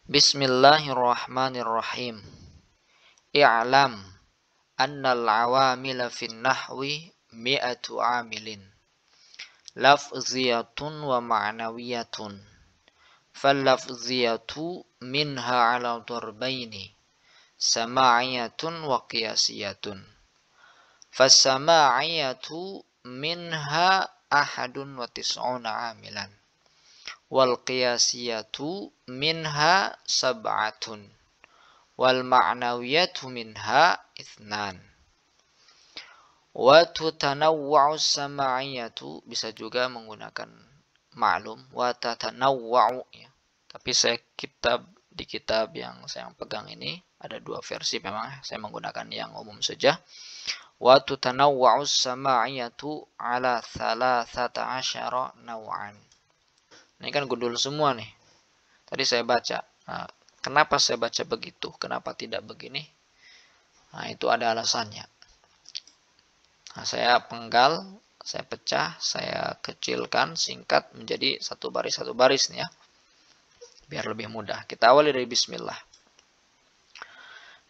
Bismillahirrahmanirrahim. I'lam annal awamila fin nahwi mi'atu amilin. Lafziyatun wa ma'nawiyatun. Fallafziyatu minha ala darbaini. Sama'iyatun wa qiyasiyatun. Fassama'iyatu minha ahadun wa tis'una amilan. Wal qiyasiyatu minha sab'atun. Wal ma'nawiyatu minha ithnan. Wa tutanawwa'u sama'iyatu, bisa juga menggunakan ma'lum wa tatanawwa'u ya. Tapi di kitab yang saya pegang ini ada dua versi, memang saya menggunakan yang umum saja. Wa tutanawwa'u sama'iyatu ala 13 naw'an. Ini kan gundul semua nih. Tadi saya baca. Nah, kenapa saya baca begitu? Kenapa tidak begini? Nah, itu ada alasannya. Nah, saya penggal, saya pecah, saya kecilkan, singkat menjadi satu baris nih ya. Biar lebih mudah. Kita awali dari bismillah.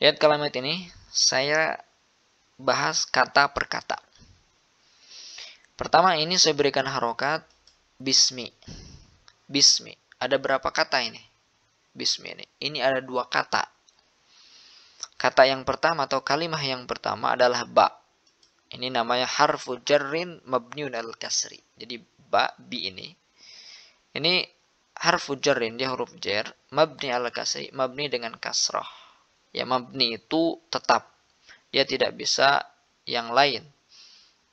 Lihat kalimat ini, saya bahas kata per kata. Pertama ini saya berikan harokat bismi. Bismi. Ada berapa kata ini? Bismi ini. Ini ada dua kata. Kata yang pertama atau kalimah yang pertama adalah ba. Ini namanya harfu jarrin mabniun al-kasri. Jadi ba, bi ini. Ini harfu jarrin, dia huruf jar. Mabni al-kasri, mabni dengan kasrah. Ya, mabni itu tetap. Dia tidak bisa yang lain.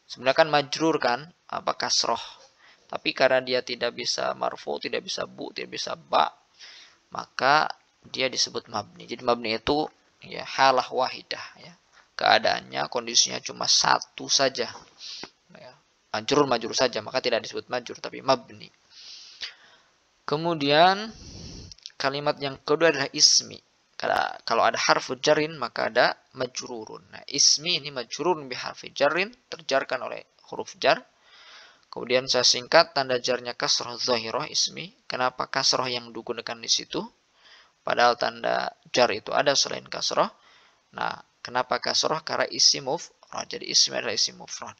Sebenarnya kan majrur kan, apa kasrah. Tapi karena dia tidak bisa marfu, tidak bisa bu, tidak bisa ba, maka dia disebut mabni. Jadi mabni itu ya halah wahidah ya. Keadaannya, kondisinya cuma satu saja. Ya, majrur saja, maka tidak disebut majrur tapi mabni. Kemudian kalimat yang kedua adalah ismi. Kalau ada harfu jarrin maka ada majrurun. Nah, ismi ini majrurun bi harfi jarrin, terjarkan oleh huruf jar. Kemudian saya singkat, tanda jarnya kasrah zahirah ismi. Kenapa kasrah yang digunakan di situ? Padahal tanda jar itu ada selain kasrah. Nah, kenapa kasrah? Karena isim mufrad. Jadi ismi adalah isim mufrad.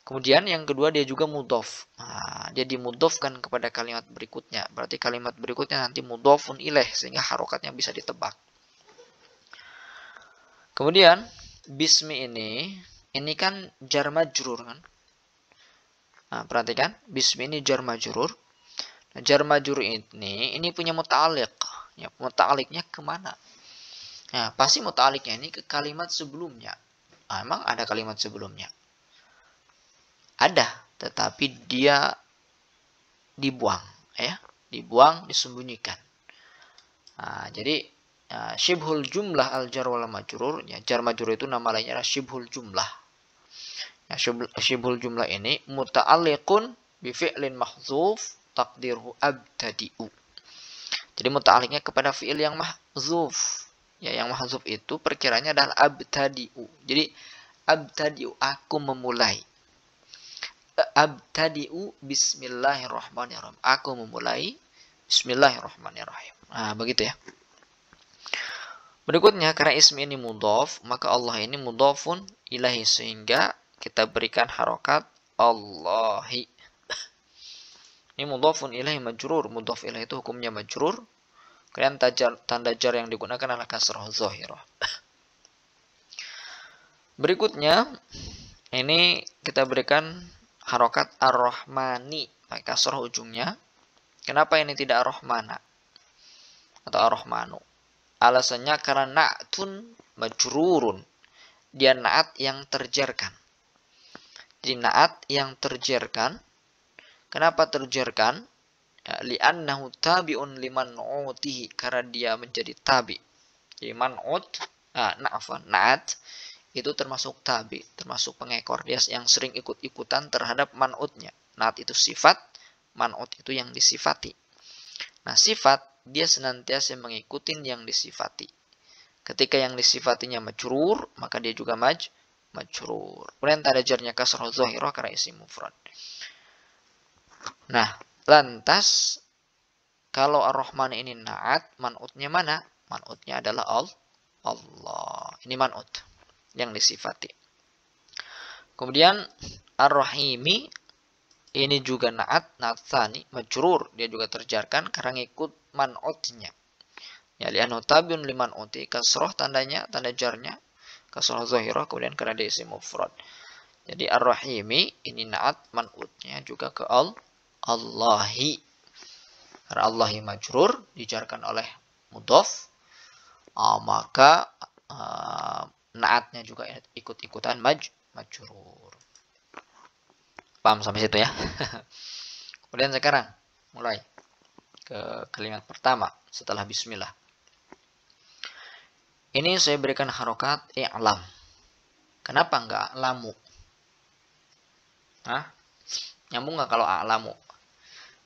Kemudian yang kedua dia juga mudhof. Nah, dia dimudhofkan kepada kalimat berikutnya. Berarti kalimat berikutnya nanti mudhofun ilaih, sehingga harokatnya bisa ditebak. Kemudian bismi ini kan jar majrur kan? Nah, perhatikan, bismi ini jar majrur. Nah, jar majrur ini punya muta'alliq. Ya, muta'alliqnya kemana? Nah, pasti muta'alliqnya ini ke kalimat sebelumnya. Nah, emang ada kalimat sebelumnya? Ada, tetapi dia dibuang, ya, dibuang, disembunyikan. Nah, jadi syibhul jumlah al jar wal majrur, ya, jar majrur itu nama lainnya adalah syibhul jumlah. Ya, syibhul jumlah ini muta'alliqun bi fi'lin mahdzuf taqdirhu abtadi'u. Jadi muta'alliqnya kepada fi'il yang mahdzuf. Ya, yang mahdzuf itu perkiranya adalah abtadi'u. Jadi abtadi'u, aku memulai. Abtadi'u bismillahirrahmanirrahim. Aku memulai bismillahirrahmanirrahim. Nah, begitu ya. Berikutnya, karena ismi ini mudhof, maka Allah ini mudhofun ilahi, sehingga kita berikan harokat Allahi. Ini mudhofun ilahi majrur. Mudhof ilahi itu hukumnya majrur. Kemudian tanda jar yang digunakan adalah kasrah zahirah. Berikutnya, ini kita berikan harokat ar-Rahmani, pakai kasrah ujungnya. Kenapa ini tidak ar-Rahmana atau ar-Rahmanu? Alasannya karena na'tun majrurun. Dia na'at yang terjarkan. Jadi na'at yang terjarkan. Kenapa terjarkan? Ya, li'annahu tabi'un liman utihi, karena dia menjadi tabi. Jadi man'ut, na'at itu termasuk tabi, termasuk pengekor. Dia yang sering ikut-ikutan terhadap man'utnya. Na'at itu sifat, man'ut itu yang disifati. Nah, sifat dia senantiasa mengikuti yang disifati. Ketika yang disifatinya majrur, maka dia juga majrur. Kemudian tanda jarnya kasrah zahirah karena isim mufrad. Nah, lantas Kalau Ar-Rahman ini na'at, man'utnya mana? Man'utnya adalah Allah. Ini man'ut yang disifati. Kemudian Ar-Rahimi ini juga na'at tsani, majrur. Dia juga terjarkan karena ngikut man'utnya. Ya, li'annahu tabi'un liman uti, kasroh tandanya, tanda jarnya, kasroh zahirah, kemudian karena dia isim mufrad. Jadi Ar-Rahimi ini na'at man'utnya juga ke Allahi. Karena Allahi majrur, dijarkan oleh mudhof, maka naatnya juga ikut-ikutan majrur. Paham sampai situ ya? Kemudian sekarang mulai ke kalimat pertama setelah bismillah. Ini saya berikan harokat i'lam. Kenapa enggak lamu? Hah? Nyambung nggak kalau a'lamu?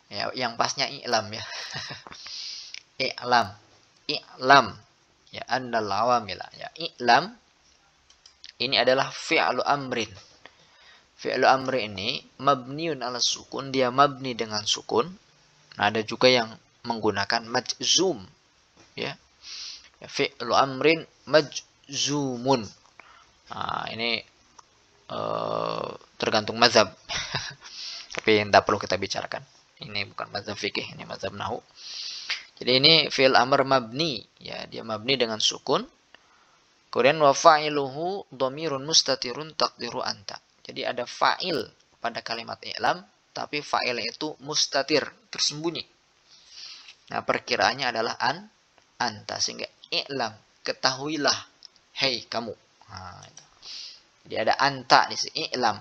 Ya, yang pasnya i'lam ya. I'lam. I'lam. Ya, annal awamila. Ya, i'lam ini adalah fi'lu amrin. Fi'lu amri ini mabniun ala sukun, dia mabni dengan sukun. Nah, ada juga yang menggunakan majzum. Ya. Ya, fi'lu amrin majzumun. Nah, ini tergantung mazhab. Tapi tidak perlu kita bicarakan. Ini bukan mazhab fikih, ini mazhab nahu. Jadi ini fi'il amr mabni, ya, dia mabni dengan sukun. Kemudian wa fa'iluhu dhamirun mustatirun taqdiru anta. Jadi ada fa'il pada kalimat i'lam, tapi fa'ilnya itu mustatir, tersembunyi. Nah, perkiraannya adalah anta, sehingga i'lam, ketahuilah, hei kamu. Nah, itu. Jadi ada anta di sini, i'lam,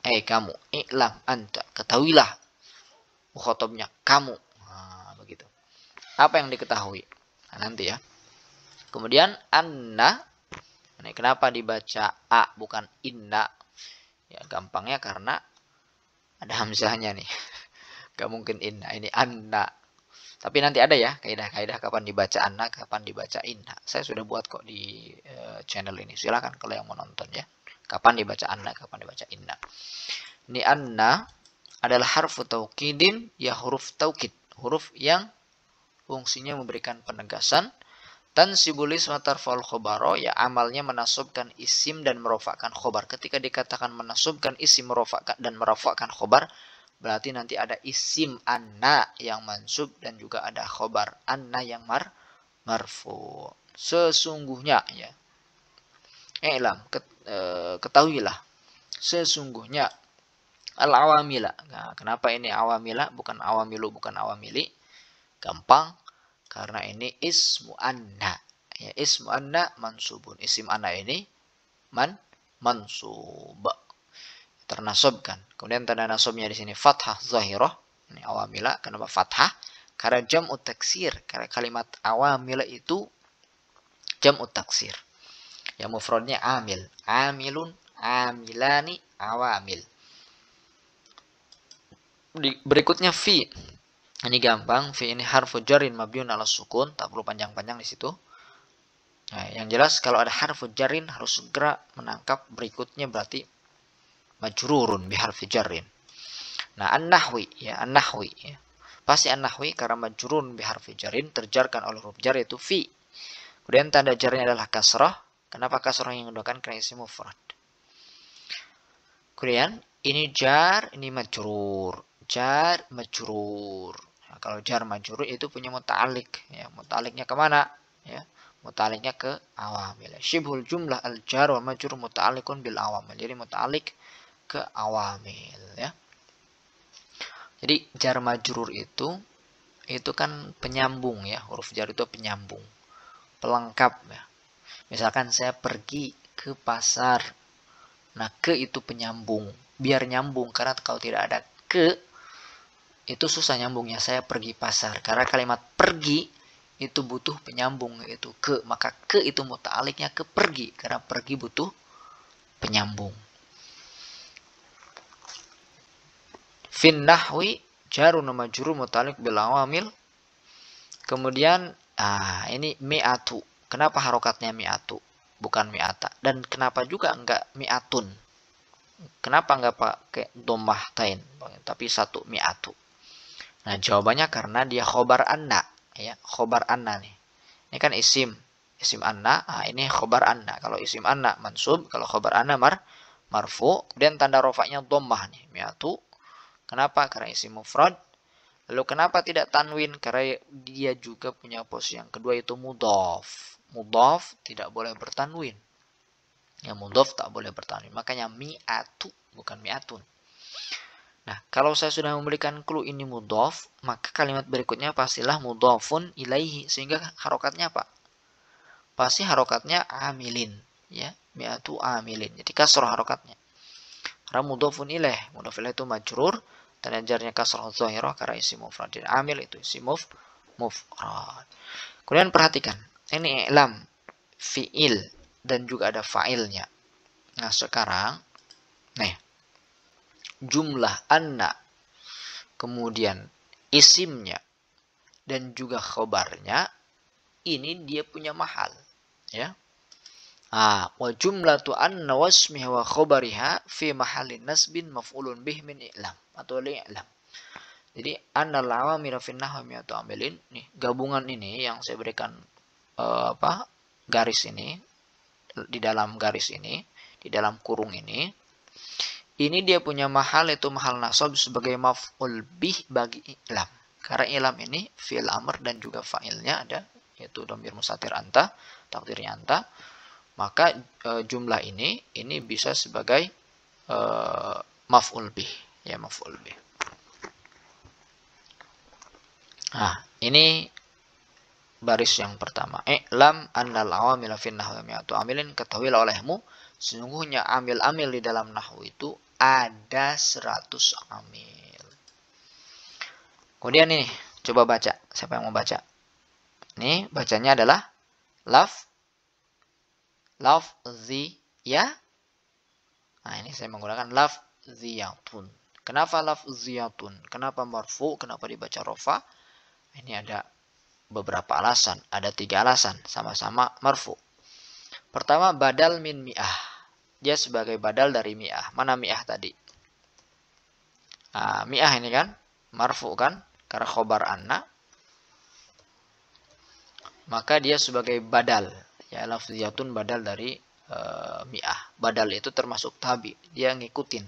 hei kamu, i'lam anta, ketahuilah. Mukhatabnya kamu. Nah, begitu. Apa yang diketahui? Nah, nanti ya. Kemudian anna. Ini kenapa dibaca a bukan inna? Ya, gampangnya karena ada hamzahnya nih. Gak mungkin inna, ini anna. Tapi nanti ada ya kaidah-kaidah kapan dibaca anna, kapan dibaca inna. Saya sudah buat kok di channel ini. Silakan kalau yang mau nonton ya. Kapan dibaca anna, kapan dibaca inna. Ini anna adalah harfu taukidin, ya huruf taukid. Huruf yang fungsinya memberikan penegasan. Tansibul isma tarfa'ul khobaro, ya amalnya menasubkan isim dan merofakkan khobar. Ketika dikatakan menasubkan isim merofakkan dan merofakkan khobar, berarti nanti ada isim anna yang mansub dan juga ada khobar anna yang marfu. Sesungguhnya ya. I'lam, ketahuilah. Sesungguhnya al-awamila. Nah, kenapa ini awamila bukan awamilu, bukan awamili? Gampang. Karena ini ismu anna. Ya, ismu anna mansubun. Isim anna ini mansub. Ternasabkan. Kemudian tanda nasabnya di sini fathah zahirah. Ini awamila. Kenapa fathah? Karena jam'u taksir. Karena kalimat awamila itu jam'u taksir. Yang mufradnya amil. Amilun, amilani, awamil. Berikutnya fi. Ini gampang. Fi ini harfu jarin mabniun ala sukun. Tak perlu panjang-panjang di situ. Nah, yang jelas kalau ada harfu jarin harus segera menangkap berikutnya berarti majrurun bi harfi jarin. Nah, an-nahwi ya, an-nahwi ya. Pasti an-nahwi karena majrurun bi harfi jarin terjarkan oleh huruf jar yaitu fi. Kemudian tanda jarnya adalah kasrah. Kenapa kasrah yang menggunakan karena isim mufrad. Kemudian ini jar, ini majrur. Jar majrur. Nah, kalau jar majrur itu punya muta'alik ya, muta'aliknya kemana ya, muta'aliknya ke awamil. Syibhul jumlah al jar wa majrur muta'alikun bil awamil. Jadi muta'alik ke awamil ya. Jadi jar majrur itu kan penyambung ya, huruf jar itu penyambung, pelengkap ya. Misalkan saya pergi ke pasar. Nah, ke itu penyambung, biar nyambung, karena kalau tidak ada ke itu susah nyambungnya. Saya pergi pasar, karena kalimat pergi itu butuh penyambung yaitu ke, maka ke itu muta'aliknya ke pergi karena pergi butuh penyambung. Fin nahwi jarun majrur muta'alliq bil awamil. Kemudian ini mi'atu. Kenapa harokatnya mi'atu bukan mi'ata, dan kenapa juga enggak mi'atun? Kenapa enggak pakai dhammah tain tapi satu mi'atu? Nah, jawabannya karena dia khobar anna, ya, khobar anna nih. Ini kan isim anna, ini khobar anna. Kalau isim anna mansub, kalau khobar anna marfu, kemudian tanda rofaknya dhammah nih, mi'atu. Kenapa? Karena isim mufrad. Lalu kenapa tidak tanwin? Karena dia juga punya posisi yang kedua, itu mudhaf. Mudhaf tidak boleh bertanwin. Ya, mudhaf tak boleh bertanwin. Makanya mi'atu, bukan mi'atun. Nah, kalau saya sudah memberikan clue ini mudhaf, maka kalimat berikutnya pastilah mudhafun ilaihi, sehingga harokatnya apa? Pasti harokatnya amilin, ya, mi'atu amilin. Jadi kasrah harokatnya. Karena mudhafun ilaih, mudhaf ilaih itu majrur, dan jarnya kasrah zahirah karena isim mufrad. Dan amil itu isim mufrad. Kemudian perhatikan, ini i'lam, fi'il, dan juga ada fa'ilnya. Nah, sekarang, nih, jumlah anna, kemudian isimnya, dan juga khobarnya, ini dia punya mahal, ya. Wa jumlatu anna wasmiha wa khobariha fi mahalin nasbin maf'ulun bih min i'lam atau li'lam. Jadi anna al-awamira fi nahwi mi'atu amilin, nih gabungan ini yang saya berikan garis ini, di dalam garis ini, di dalam kurung ini dia punya mahal, itu mahal nasab sebagai maf'ul bih bagi i'lam. Karena i'lam ini fi'il amr dan juga fa'ilnya ada, yaitu dhamir mustatir anta, takdirnya anta. Maka jumlah ini bisa sebagai maf'ul bih, ya, maf'ul bih. Nah, ini baris yang pertama. I'lam annal awamila fin nahwi mi'atu amilin, ketahuilah olehmu sesungguhnya amil-amil di dalam nahwu itu ada 100 amil. Kemudian ini coba baca. Siapa yang mau baca? Nih, bacanya adalah lafziyah. Nah, ini saya menggunakan lafziyatun. Kenapa lafziyatun? Kenapa marfu? Kenapa dibaca rofa? Ini ada beberapa alasan. Ada 3 alasan. Sama-sama marfu. Pertama, badal min mi'ah. Dia sebagai badal dari mi'ah. Mana mi'ah tadi? Mi'ah ini kan marfu kan? Karena khobar anna. Maka dia sebagai badal. Ya, lafziyatun badal dari mi'ah. Badal itu termasuk tabi. Dia ngikutin.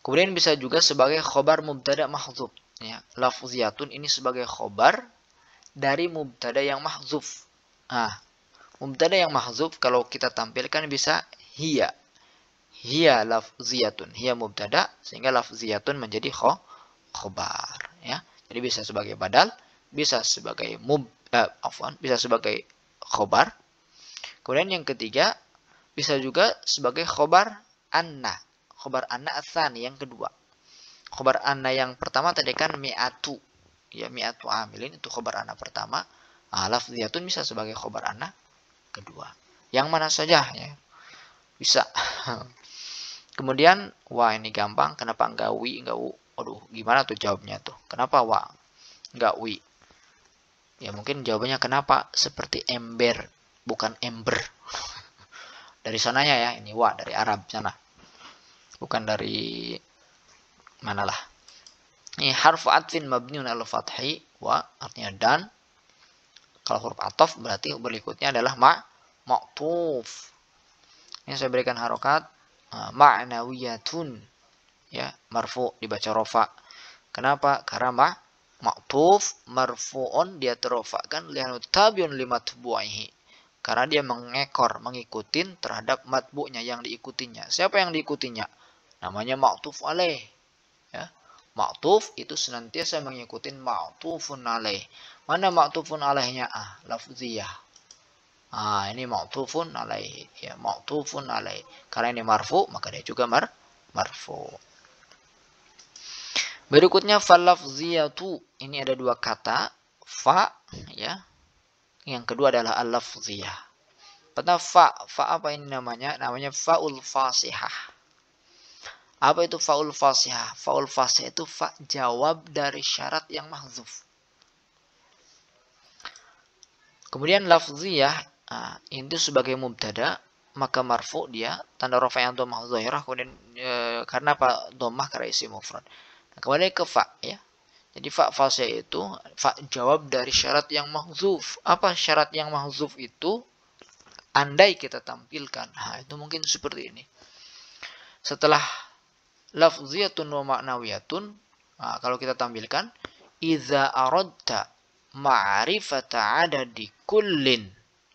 Kemudian bisa juga sebagai khobar mubtada mahzuf. Ya, lafziyatun ini sebagai khobar dari mubtada yang mahzuf. Mubtada yang mahzuf kalau kita tampilkan bisa hiya. Hiya lafziyatun. Hiya mubtada, sehingga lafziyatun menjadi khobar. Ya. Jadi bisa sebagai badal, bisa sebagai bisa sebagai khobar. Kemudian yang ketiga, bisa juga sebagai khobar anna. Khobar anna ats-tsani, yang kedua. Khobar anna yang pertama tadi kan mi'atu. Ya, mi'atu amilin, itu khobar anna pertama. Lafziyatun bisa sebagai khobar anna kedua. Yang mana saja, ya. Bisa. Kemudian, wah ini gampang. Kenapa enggak wi, enggak u? Aduh, gimana tuh jawabnya tuh? Kenapa wa? Enggak wi. Ya mungkin jawabannya kenapa seperti ember, bukan ember. Dari sananya ya, ini wa dari Arab sana. Bukan dari manalah. Ini harfu atfin mabniun ala fathi, wa artinya dan. Kalau huruf ataf berarti berikutnya adalah ma'tuf. Ini saya berikan harokat ma'nawiyatun, ya, marfu dibaca rofa. Kenapa? Karena ma'tuf marfu'un, dia terrofakan li'anu tabiun limatbu'ihi. Karena dia mengikutin terhadap matbu'nya, yang diikutinya. Siapa yang diikutinya? Namanya ma'tuf alaih. Ya. Ma'tuf itu senantiasa mengikuti ma'tufun alaih. Mana ma'tufun alaihnya? Lafziyah. Ini ma'tufun alaih. Ya, ma'tufun alaih. Karena ini marfu, maka dia juga marfu. Berikutnya falafziyatu. Ini ada 2 kata. Fa, ya. Yang kedua adalah al-lafziyah. Pertama fa. Fa apa ini namanya? Namanya fa'ul fasihah. Apa itu fa'ul fasihah? Fa'ul fasihah itu fa jawab dari syarat yang mahzuf. Kemudian lafziyah, itu sebagai mubtada, maka marfu dia, tanda rafa yang dhammah zahirah, kemudian karena apa? Dhammah karena isim mufrad. Nah, kembali ke fa, ya. Jadi fa fasih itu fa jawab dari syarat yang mahdzuf. Apa syarat yang mahdzuf itu? Andai kita tampilkan. Nah, itu mungkin seperti ini. Setelah lafziyatun wa ma'nawiyatun, nah, kalau kita tampilkan idza aradta ma'rifata adadi kullin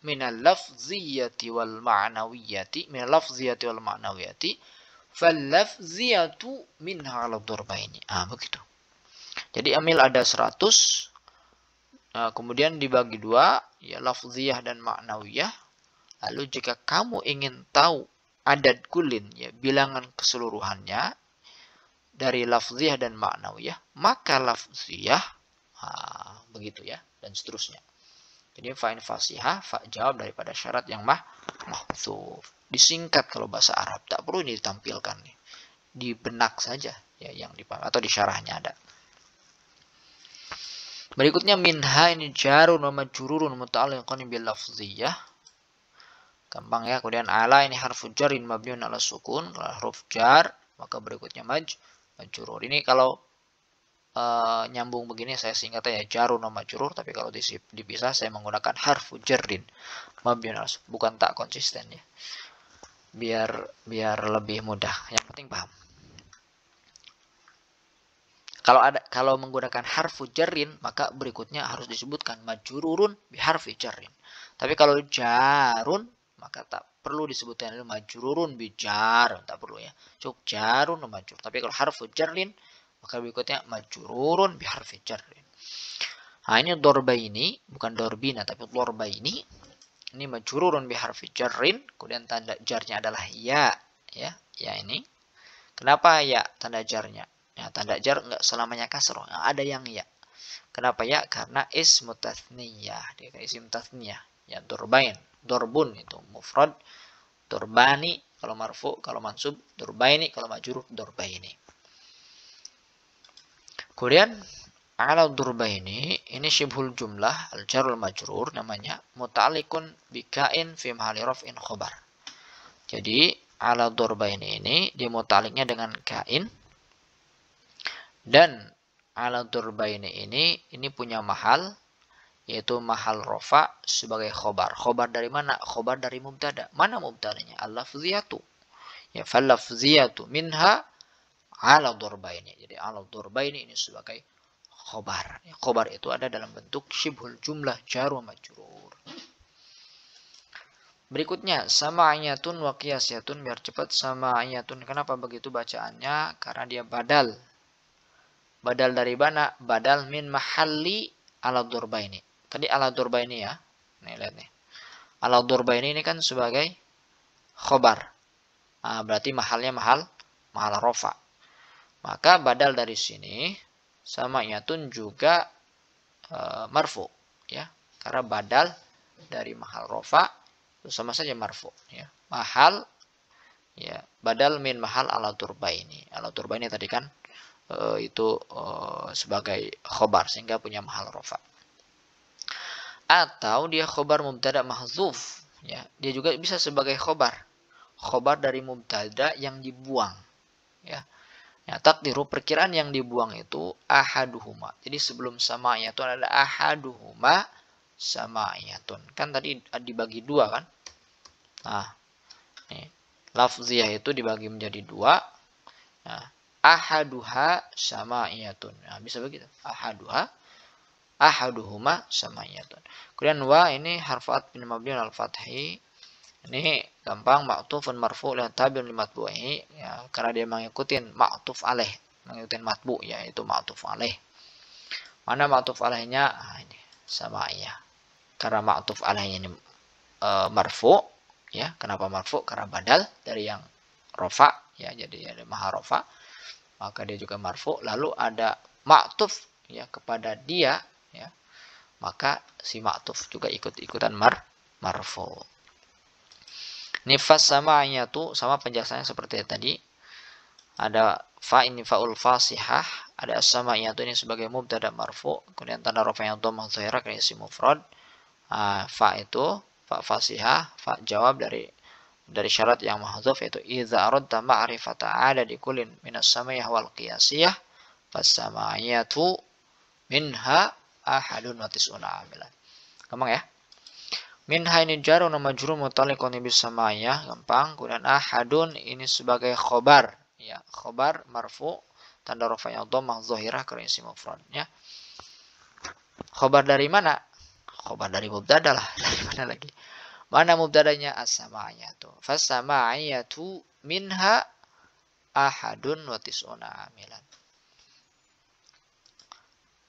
minal lafziyati wal ma'nawiyati fal lafziyatu minha ala dzarbaini. Begitu. Jadi amil ada 100, kemudian dibagi 2, ya lafziyah dan ma'nawiyah. Lalu jika kamu ingin tahu adad kullin, ya bilangan keseluruhannya dari lafziyah dan ma'nawiyah, maka lafziyah, begitu ya, dan seterusnya. Jadi fa'in fasihah, fa jawab daripada syarat yang mahdzuf. Disingkat kalau bahasa Arab, tak perlu ini ditampilkan nih. Di benak saja ya yang dipahami atau di syarahnya ada. Berikutnya minha ini jarun wa majrurun muta'alliqun bil lafziyah. Gampang ya. Kemudian ala ini harfu jarin mabniun ala sukun. Kalau huruf jar, maka berikutnya majrur. Ini kalau nyambung begini saya singkat ya jarun wa majrur, tapi kalau dipisah saya menggunakan harfu jarin mabniun ala sukun. Bukan tak konsisten ya. Biar lebih mudah. Yang penting paham. Kalau menggunakan harfu jarrin, maka berikutnya harus disebutkan majrurun biharfi jarrin. Tapi kalau jarun, maka tak perlu disebutkan majrurun bijar, tak perlu ya. Cukup jarun majrur. Tapi kalau harfu jarrin, maka berikutnya majrurun biharfi jarrin. Nah, ini dorbaini, bukan dorbina tapi dorbaini. Ini majrurun biharfi jarrin, kemudian tanda jarnya adalah ya, ya ini. Kenapa ya tanda jarnya? Ya, tanda jar enggak selamanya kasroh. Ada yang ya. Kenapa ya? Karena ismu tathniyah. Dia isim tathniyah. Ya, durbain. Durbun itu mufrad. Durbani kalau marfu, kalau mansub. Durbaini kalau majrur. Durbaini. Kemudian ala durbaini ini syibhul jumlah al-jarul majrur namanya muta'alliqun bikain fi mahalli raf'in khobar. Jadi ala durbaini ini dimuta'alliqnya dengan kain. Dan ala durbaini ini punya mahal, yaitu mahal rofa sebagai khobar. Khobar dari mana? Khobar dari mubtada. Mana mubtadanya? Al-lafziyatu. Ya, fal-lafziyatu minha ala durbaini. Jadi ala durbaini ini sebagai khobar. Ya, khobar itu ada dalam bentuk syibhul jumlah jar wa majrur. Berikutnya sama'iyatun wa qiyasiyatun, biar cepat. Sama'iyatun, kenapa begitu bacaannya? Karena dia badal. Badal dari mana? Badal min mahalli ala durbaini. Tadi ala durbaini ya. Nih lihat nih. Ala durbaini ini kan sebagai khobar. Berarti mahalnya mahal rofa. Maka badal dari sini sama yatun juga marfu ya. Karena badal dari mahal rofa itu sama saja marfu ya. Mahal ya, badal min mahal ala durbaini. Ala durbaini tadi kan itu sebagai khobar sehingga punya mahal rofa. Atau dia khobar mubtada mahzuf ya, dia juga bisa sebagai khobar dari mubtada yang dibuang ya. Ya, takdiru perkiraan yang dibuang itu ahaduhuma. Jadi sebelum sama'iyatun ada ahaduhuma sama'iyatun. Kan tadi dibagi 2 kan? Nah, nih, lafziyah itu dibagi menjadi 2. Nah, ahaduha sama'iyatun. Nah, bisa begitu. Ahaduhuma sama'iyatun. Kemudian wa ini harfat bin mabniun al-fathi. Ini gampang, ma'tufun marfu' la tabi'un li matbu'i ya, karena dia mengikuti ma'tuf alaih, mengikuti matbu' yaitu ma'tuf alaih. Mana ma'tuf alaihnya? Ini sama'iyah. Karena ma'tuf alaihnya ini marfu' ya. Kenapa marfu'? Karena badal dari yang rofa ya, jadi ada maha rofa. Maka dia juga marfu, lalu ada ma'tuf ya kepada dia ya, maka si ma'tuf juga ikut-ikutan marfu. Nifas sama'iyatu, sama penjelasannya seperti tadi. Ada fa ini faul fasihah, ada as-sama'iyatu ini sebagai mubtada marfu, kemudian tanda rafa'nya dhammah dhahirah karena isim mufrad. Fa itu fa fasihah, fa jawab dari syarat yang mahdzuf, yaitu idza aradta ma'rifata adadi kullin minas sama'iyah wal qiyasiyah fas sama'iyatu Minha ahadun wa tis'una amilan. Gampang ya? Minha ini jar wa majrur muta'alliqun bis sama'iyah, gampang. Kemudian ahadun ini sebagai khobar, ya, khobar marfu tanda rafa'nya dhammah zahirah karena isim mufrad, ya. Khobar dari mana? Khobar dari mubtada lah. Dari mana lagi? Mana mubtadanya? As-sama'iyatu. Fas-sama'iyatu minha ahadun wa tis'una amilan.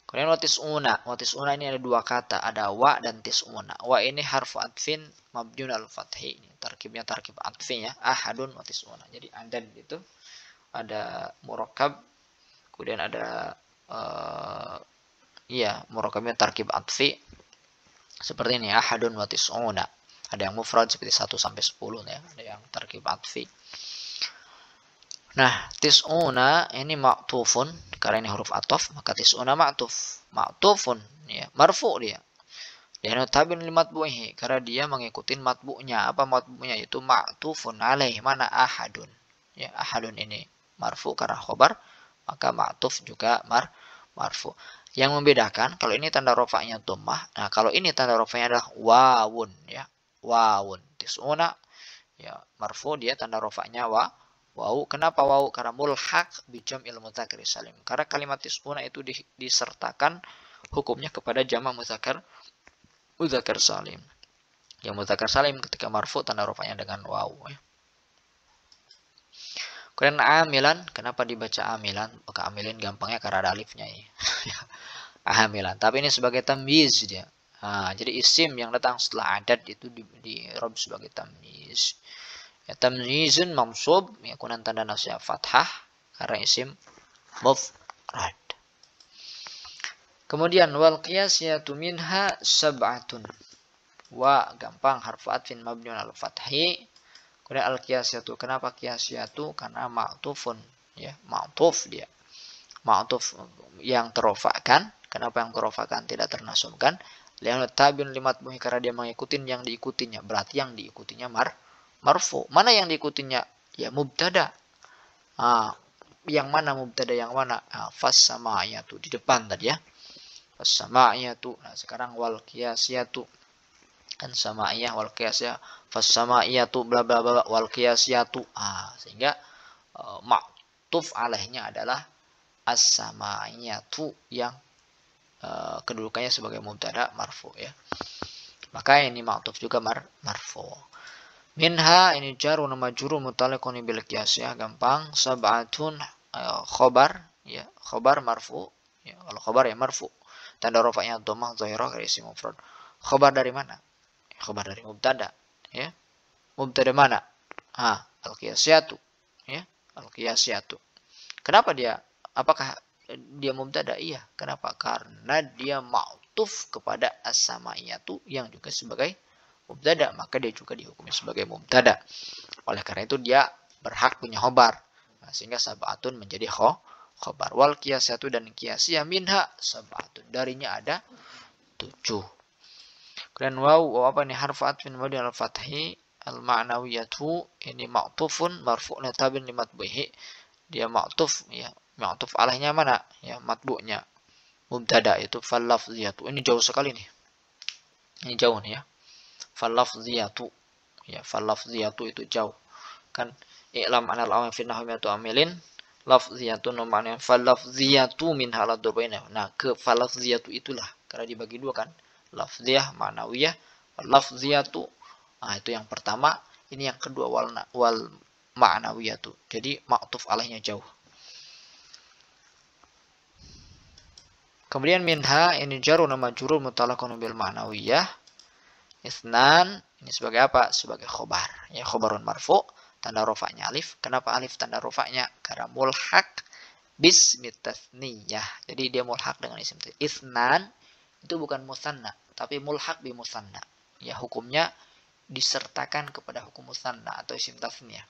Kemudian wa tis'una. Wa tis'una ini ada dua kata. Ada wa dan tis'una. Wa ini harfu atfin mabniun al-fathi. Ini tarkibnya tarkib atfi, ya. Ahadun wa tis'una. Jadi adad itu ada murakkab. Kemudian ada murakkabnya tarkib atfi. Seperti ini, ahadun wa tis'una. Ada yang mufrad seperti 1 sampai 10, ya. Ada yang tarkib atfi. Nah, tis'una ini ma'tufun karena ini huruf ataf, maka tis'una ma'tuf. Ma'tufun, ya, marfu dia. Dan tabin li matbu'ihi karena dia mengikuti matbu'nya. Apa matbu'nya? Itu ma'tufun alaih. Mana ahadun? Ya, ahadun ini marfu karena khobar, maka ma'tuf juga marfu. Yang membedakan kalau ini tanda rafa'nya dhammah. Nah, kalau ini tanda rafa'nya adalah wawun, ya. Wawun. Tis'una, ya, marfu dia tanda rafa'nya wawu. Kenapa wawu? Karena mulhaq bi jam'il mudzakkar salim. Karena kalimat tis'una itu disertakan hukumnya kepada jamak mudzakkar salim. Yang mudzakkar salim ketika marfu tanda rafa'nya dengan wawu, ya. Kemudian amilan, kenapa dibaca amilan? Maka amilin gampangnya karena ada alifnya, ya. Amilan. Tapi ini sebagai tamyiz dia. Nah, jadi isim yang datang setelah adad itu di rob sebagai tamyiz. Ya, tamyizun mansub, ya, kunan tanda nasya fathah karena isim mufrad. Kemudian wal qiyasiyatu minha sab'atun. Wa gampang harfu atfin mabniun al fathi. Kemudian al qiyasiyatu, kenapa qiyasiyatu? Karena ma'tufun, ya, ma'tuf dia. Ma'tuf yang terofakkan. Kenapa yang terofakkan tidak ternasumkan? Lian tabiun limat buhi karena dia mengikuti yang diikutinya. Berarti yang diikutinya marfu. Mana yang diikutinya? Ya mubtada. Yang mana mubtada yang mana? Fas sama'iyatu di depan tadi, ya. Fas sama'iyatu. Nah, sekarang wal qiyasiyatu. Kan sama'iyah wal qiyasiyah. Fas sama'iyatu bla bla bla wal qiyasiyatu. Sehingga ma'tuf alaihnya adalah as-sama'iyatu yang kedudukannya sebagai mubtada marfu, ya. Maka ini ma'tuf juga marfu. Minha ini jar wa majrur muta'alliqun bil qiyas, ya, gampang. Sab'atun khobar, ya, khobar marfu, ya. Kalau khobar ya marfu. Tanda rafa'nya dhammah zahirah karena isim mufrad. Khobar dari mana? Khobar dari mubtada, ya. Mubtada mana? Al-qiyasiyatu, ya. Al-qiyasiyatu. Kenapa dia? Apakah dia mubtada? Iya. Kenapa? Karena dia ma'tuf kepada as-sama'iyatu yang juga sebagai mubtada, maka dia juga dihukumi sebagai mubtada. Oleh karena itu dia berhak punya khobar. Nah, sehingga sab'atun menjadi khobar. Wal qiyasiyatu dan qiyasiyah minha sab'atun. Darinya ada 7. Kemudian waw apa ini harfu atfin mabni al fathi al ma'nawiyatu ini ma'tufun marfu'un tabin limat bihi. Dia ma'tuf, ya. Ma'tuf alaihnya mana? Ya, matbu'nya mubtada itu fal-lafziyatu. Ini jauh sekali nih. Ini jauh nih, ya. Fal-lafziyatu. Ya, fal-lafziyatu itu jauh. Kan i'lam anal awam fi nahwiyatu amilin lafziyatu namanya fal-lafziyatu min halad durbaina. Nah, ke fal-lafziyatu itulah karena dibagi dua kan. Lafziyah, ma'nawiyah, lafziyatu. Nah, itu yang pertama, ini yang kedua wal ma'nawiyatu. Jadi ma'tuf alaihnya jauh. Kemudian minha ini jarun majrur muta'alliqun bil ma'nawiyah. Itsnan ini sebagai apa? Sebagai khobar. Ya, khobarun marfu, tanda rafa'nya alif. Kenapa alif tanda rafa'nya? Karena mulhaq bismi tasniyah. Jadi dia mulhaq dengan isim tasniyah. Itsnan itu bukan musanna, tapi mulhaq bi musanna. Ya, hukumnya disertakan kepada hukum musanna atau isim tasniyah.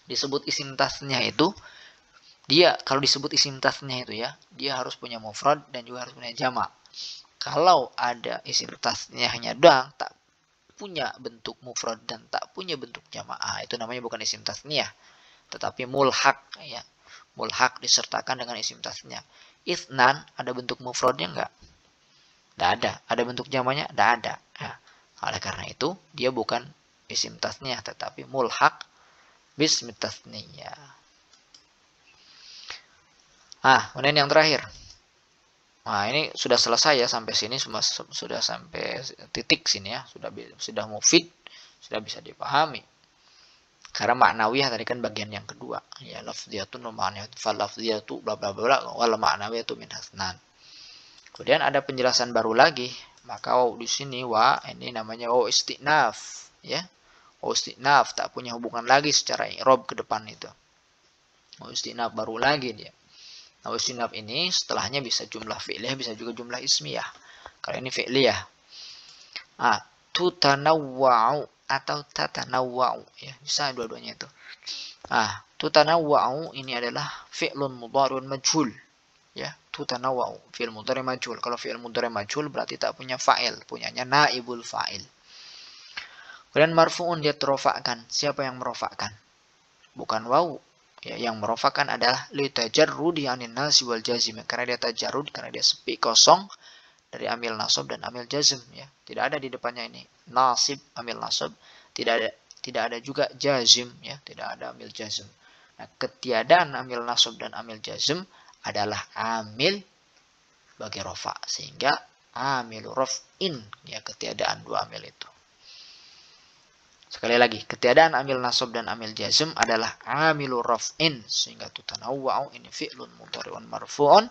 Disebut isim tasniyah itu dia kalau disebut isim tasniyah itu, ya, dia harus punya mufrad dan juga harus punya jamak. Kalau ada isim tasniyahnya doang tak punya bentuk mufrad dan tak punya bentuk jamak, itu namanya bukan isim tasniyah, tetapi mulhaq, ya. Mulhaq disertakan dengan isim tasniyah. Itsnan ada bentuk mufradnya enggak? Tidak ada. Ada bentuk jamaknya? Tidak ada. Ya. Oleh karena itu, dia bukan isim tasniyah, tetapi mulhaq bismi tasniyah. Kemudian yang terakhir. Nah, ini sudah selesai ya sampai sini, sudah sampai titik sini ya, sudah mufid, sudah bisa dipahami. Karena ma'nawiyah tadi kan bagian yang kedua, ya lafziyatun wa ma'nawiyatun, fal lafziyatu bla bla bla wal ma'nawiyatu min hasnan. Kemudian ada penjelasan baru lagi, maka waw di sini wa ini namanya waw istinaf, ya. Waw istinaf tak punya hubungan lagi secara i'rab ke depan itu. Waw istinaf baru lagi dia. Nah, istinaf ini setelahnya bisa jumlah fi'liyah, bisa juga jumlah ismiyah. Kalau ini fi'liyah. Tutanawwa'u atau tatanawwa'u, ya, bisa dua-duanya itu. Tutanawwa'u ini adalah fi'lun mudhari'un majhul, ya. Tutanawwa'u fi'il mudhari' majhul. Kalau fi'il mudhari' majhul berarti tak punya fa'il, punyanya naibul fa'il. Kemudian marfu'un dia terofakkan. Siapa yang merofakkan? Bukan waw. Ya, yang merofakkan adalah litajarrudi anin nasi wal jazim, karena dia tajarrud, karena dia sepi kosong dari amil nasab dan amil jazm, ya. Tidak ada di depannya ini nasib, amil nasab, tidak ada juga jazim, ya, tidak ada amil jazm. Nah, ketiadaan amil nasab dan amil jazm adalah amil bagi rofa, sehingga amil raf'in, ya, ketiadaan dua amil itu. Sekali lagi, ketiadaan amil nasab dan amil jazm adalah amilu raf'in, sehingga tutanawwa'u ini fi'lun mudhari'un marfu'un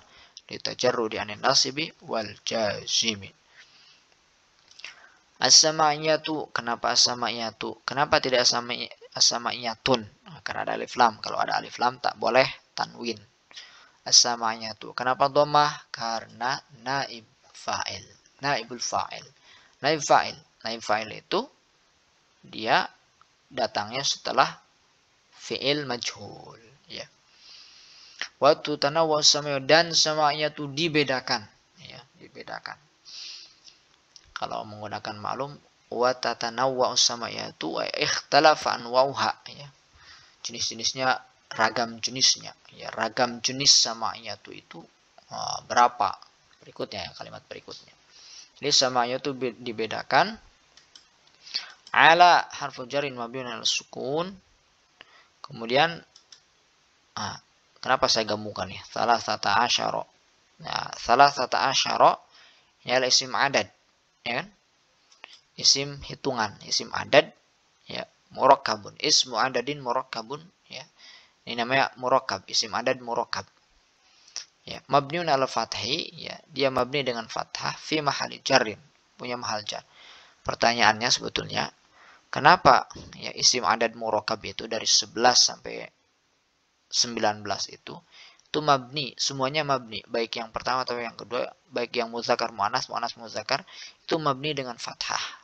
litajarrudi anin nasibi wal jazimi. As-sama'iyatu, kenapa as-sama'iyatu? Kenapa tidak as-sama'iyatun? Karena ada alif lam. Kalau ada alif lam tak boleh tanwin. As-sama'iyatu. Kenapa dhammah? Karena naib fa'il. Naibul fa'il. Naib fa'il. Naib fa'il itu dia datangnya setelah fi'il majhul, ya. Waktu tanawwu sama'iyatu, dan sama'iyatu dibedakan, ya, dibedakan. Kalau menggunakan maklum wa tatanawwu sama'iyatu wa ikhtalafa anwa'uha, ya. Jenis-jenisnya ragam jenisnya, ya. Ragam jenis sama'iyatu itu berapa? Berikutnya, ya, kalimat berikutnya. Jadi sama'iyatu dibedakan ala harfu jarin mabniun ala sukun. Kemudian kenapa saya gabungkan ya? Salasata asyara. Nah, salasata asyara ini adalah isim adad, ya kan? Isim hitungan, isim adad, ya, murakkabun. Ismu adadin murakkabun, ya. Ini namanya murakkab, isim adad murakkab. Ya, mabniun ala fathi, ya, dia mabni dengan fathah fi mahali jarrin, punya mahal jar. Pertanyaannya sebetulnya, kenapa, ya, isim adad murakkab itu dari 11 sampai 19 itu mabni, semuanya mabni, baik yang pertama atau yang kedua, baik yang muzakkar muannas, muannas muzakkar, itu mabni dengan fathah.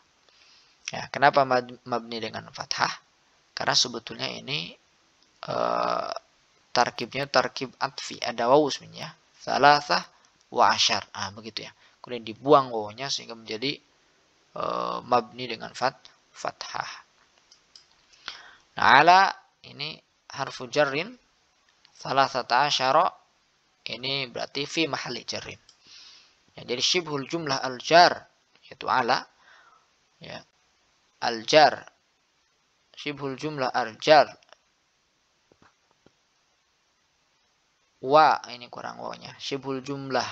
Ya, kenapa mabni dengan fathah? Karena sebetulnya ini tarkibnya tarkib atfi, ada wawu sebenarnya, salasah wa asyar, begitu ya. Kemudian dibuang wawunya sehingga menjadi mabni dengan fathah. Nah, ala ini harfu jarrin, salasata asyara ini berarti fi mahalli jarrin. Ya, jadi syibhul jumlah al-jar yaitu ala, ya, al-jar, syibhul jumlah al-jar, wa ini kurang wawnya, syibhul jumlah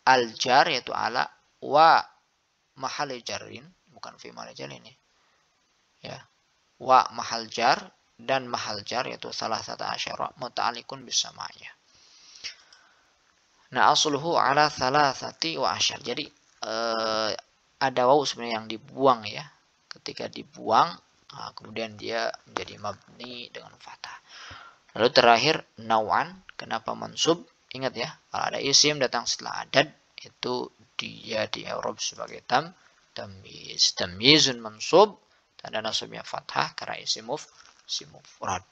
al-jar yaitu ala, wa mahalli jarrin, bukan fi mahalli jar ini, ya, wa mahal jar dan mahal jar yaitu salasata asyara muta'alliqun bisama'iyah. Nah, asluhu ala salasati wa asyar. Jadi ada wawu sebenarnya yang dibuang, ya. Ketika dibuang, kemudian dia menjadi mabni dengan fathah. Lalu terakhir nau'an, kenapa mansub? Ingat ya, kalau ada isim datang setelah adad itu dia di i'rab sebagai tamyiz. Tamyizun mansub, tanda nasabnya fathah karena isim mufrad.